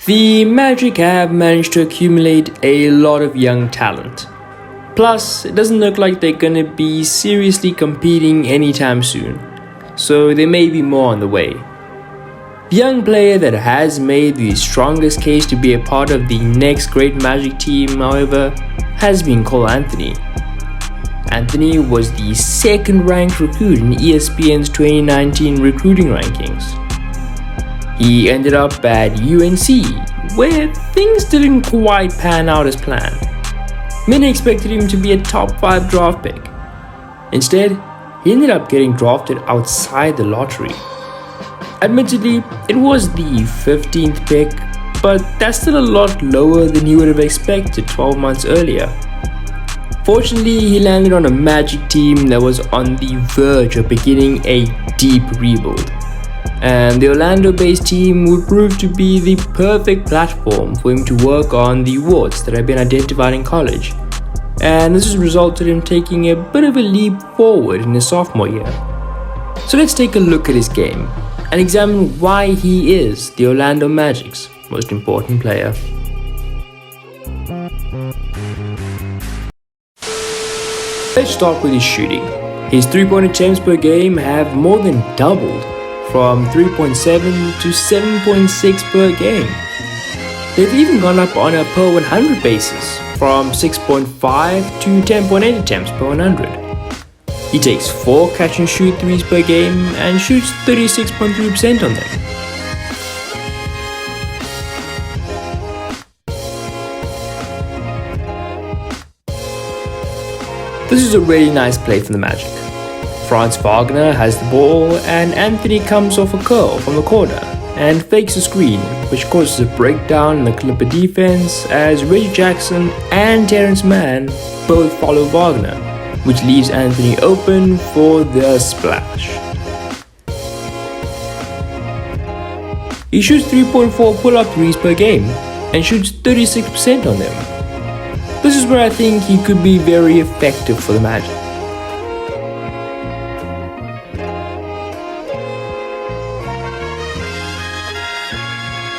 The Magic have managed to accumulate a lot of young talent. Plus, it doesn't look like they're gonna be seriously competing anytime soon, so there may be more on the way. The young player that has made the strongest case to be a part of the next great Magic team, however, has been Cole Anthony. Anthony was the second-ranked recruit in ESPN's 2019 recruiting rankings. He ended up at UNC, where things didn't quite pan out as planned. Many expected him to be a top 5 draft pick. Instead, he ended up getting drafted outside the lottery. Admittedly, it was the 15th pick, but that's still a lot lower than he would have expected 12 months earlier. Fortunately, he landed on a Magic team that was on the verge of beginning a deep rebuild. And the Orlando-based team would prove to be the perfect platform for him to work on the warts that had been identified in college. And this has resulted in taking a bit of a leap forward in his sophomore year. So let's take a look at his game and examine why he is the Orlando Magic's most important player. Let's start with his shooting. His three-point attempts per game have more than doubled, from 3.7 to 7.6 per game. They've even gone up on a per 100 basis, from 6.5 to 10.8 attempts per 100. He takes 4 catch and shoot threes per game and shoots 36.3% on them. This is a really nice play from the Magic. Franz Wagner has the ball and Anthony comes off a curl from the corner and fakes a screen, which causes a breakdown in the Clipper defense as Reggie Jackson and Terrence Mann both follow Wagner, which leaves Anthony open for the splash. He shoots 3.4 pull-up threes per game and shoots 36% on them. This is where I think he could be very effective for the Magic.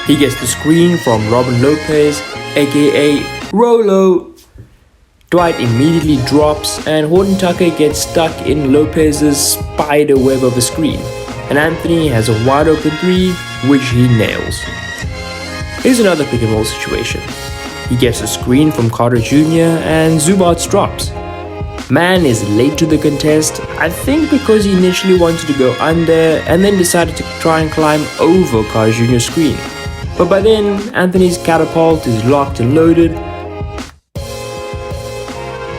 He gets the screen from Robin Lopez, aka Rolo. Dwight immediately drops and Horton Tucker gets stuck in Lopez's spider web of a screen, and Anthony has a wide open three, which he nails. Here's another pick and roll situation. He gets a screen from Carter Jr. and Zubats drops. Mann is late to the contest, I think because he initially wanted to go under and then decided to try and climb over Carter Jr.'s screen. But by then, Anthony's catapult is locked and loaded.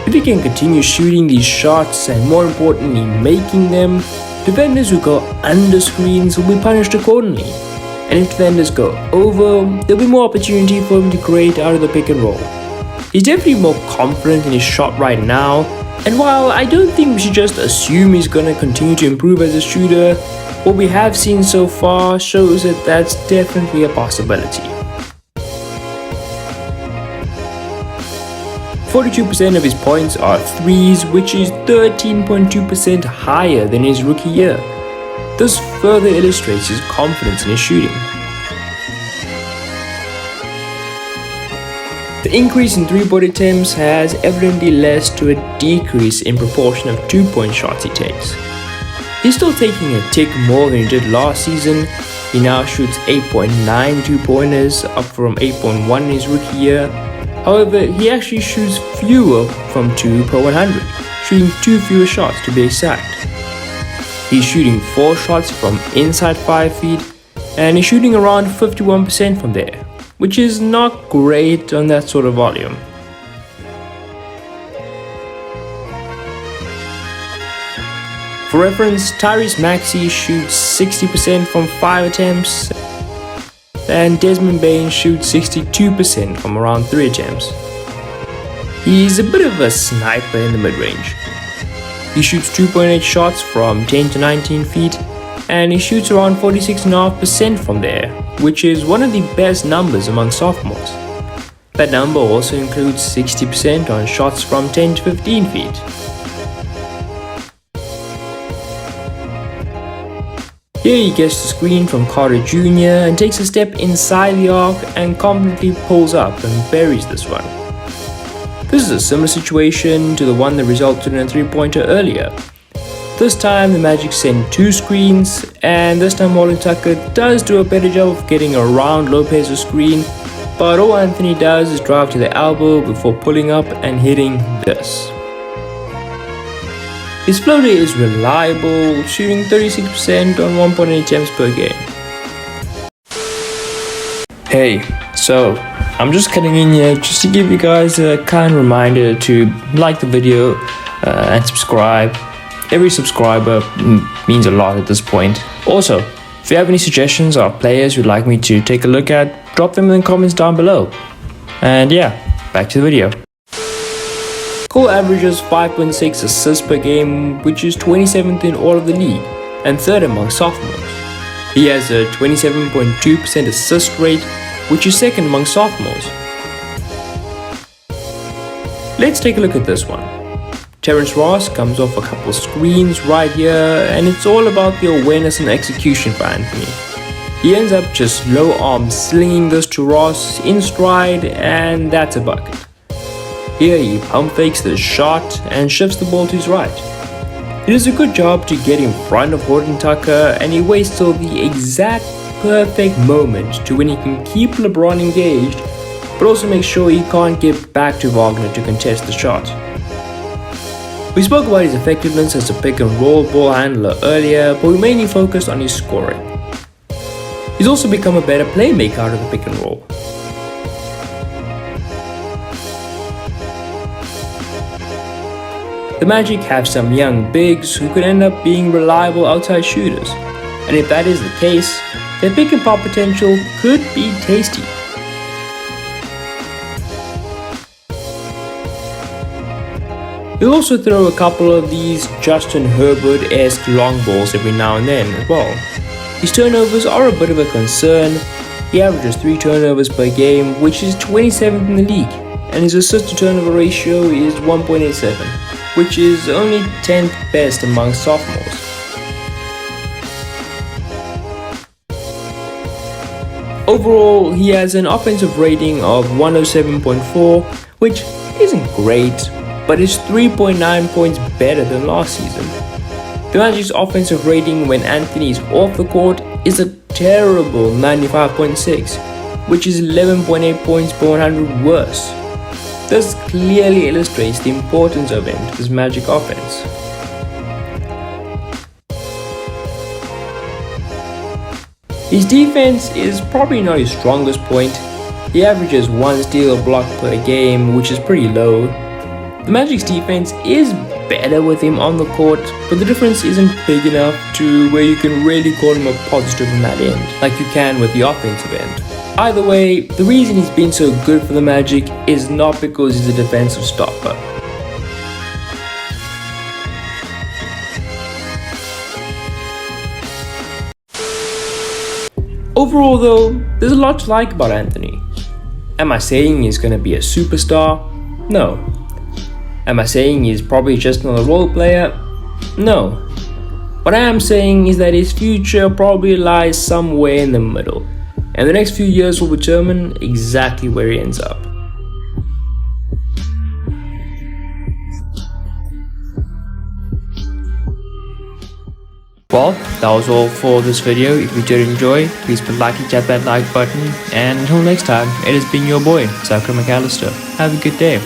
If he can continue shooting these shots and more importantly making them, defenders who go under screens will be punished accordingly. And if defenders go over, there'll be more opportunity for him to create out of the pick and roll. He's definitely more confident in his shot right now, and while I don't think we should just assume he's going to continue to improve as a shooter, what we have seen so far shows that that's definitely a possibility. 42% of his points are threes, which is 13.2% higher than his rookie year. This further illustrates his confidence in his shooting. The increase in three-point attempts has evidently led to a decrease in proportion of two-point shots he takes. He's still taking a tick more than he did last season. He now shoots 8.9 two-pointers, up from 8.1 in his rookie year. However, he actually shoots fewer from 2 per 100, shooting 2 fewer shots to be exact. He's shooting 4 shots from inside 5 feet, and he's shooting around 51% from there, which is not great on that sort of volume. For reference, Tyrese Maxey shoots 60% from 5 attempts, and Desmond Bane shoots 62% from around 3 attempts. He's a bit of a sniper in the mid-range. He shoots 2.8 shots from 10 to 19 feet, and he shoots around 46.5% from there, which is one of the best numbers among sophomores. That number also includes 60% on shots from 10 to 15 feet. Here he gets the screen from Carter Jr. and takes a step inside the arc and confidently pulls up and buries this one. This is a similar situation to the one that resulted in a 3-pointer earlier. This time the Magic send 2 screens, and this time Marlon Tucker does do a better job of getting around Lopez's screen, but all Anthony does is drive to the elbow before pulling up and hitting this. His floater is reliable, shooting 36% on 1.8 attempts per game. Hey, so I'm just cutting in here just to give you guys a kind reminder to like the video and subscribe. Every subscriber means a lot at this point. Also, if you have any suggestions or players you'd like me to take a look at, drop them in the comments down below. And yeah, back to the video. Cole averages 5.6 assists per game, which is 27th in all of the league and 3rd among sophomores. He has a 27.2% assist rate, which is 2nd among sophomores. Let's take a look at this one. Terrence Ross comes off a couple screens right here, and it's all about the awareness and execution for Anthony. He ends up just low arm slinging this to Ross in stride, and that's a bucket. Here he pump fakes the shot and shifts the ball to his right. He does a good job to get in front of Horton Tucker, and he waits till the exact perfect moment to when he can keep LeBron engaged, but also make sure he can't get back to Wagner to contest the shot. We spoke about his effectiveness as a pick and roll ball handler earlier, but we mainly focused on his scoring. He's also become a better playmaker out of the pick and roll. The Magic have some young bigs who could end up being reliable outside shooters, and if that is the case, their pick and pop potential could be tasty. He'll also throw a couple of these Justin Herbert-esque long balls every now and then as well. His turnovers are a bit of a concern. He averages 3 turnovers per game, which is 27th in the league, and his assist to turnover ratio is 1.87, which is only 10th best among sophomores. Overall, he has an offensive rating of 107.4, which isn't great, but is 3.9 points better than last season. The Magic's offensive rating when Anthony is off the court is a terrible 95.6, which is 11.8 points per 100 worse. This clearly illustrates the importance of him to this Magic offense. His defense is probably not his strongest point. He averages 1 steal or block per game, which is pretty low. The Magic's defense is better with him on the court, but the difference isn't big enough to where you can really call him a positive in that end, like you can with the offensive end. Either way, the reason he's been so good for the Magic is not because he's a defensive stopper. Overall though, there's a lot to like about Anthony. Am I saying he's going to be a superstar? No. Am I saying he's probably just another role player? No. What I am saying is that his future probably lies somewhere in the middle, and the next few years will determine exactly where he ends up. Well, that was all for this video. If you did enjoy, please put like and tap that like button, and until next time, it has been your boy, Zachary McAllister. Have a good day.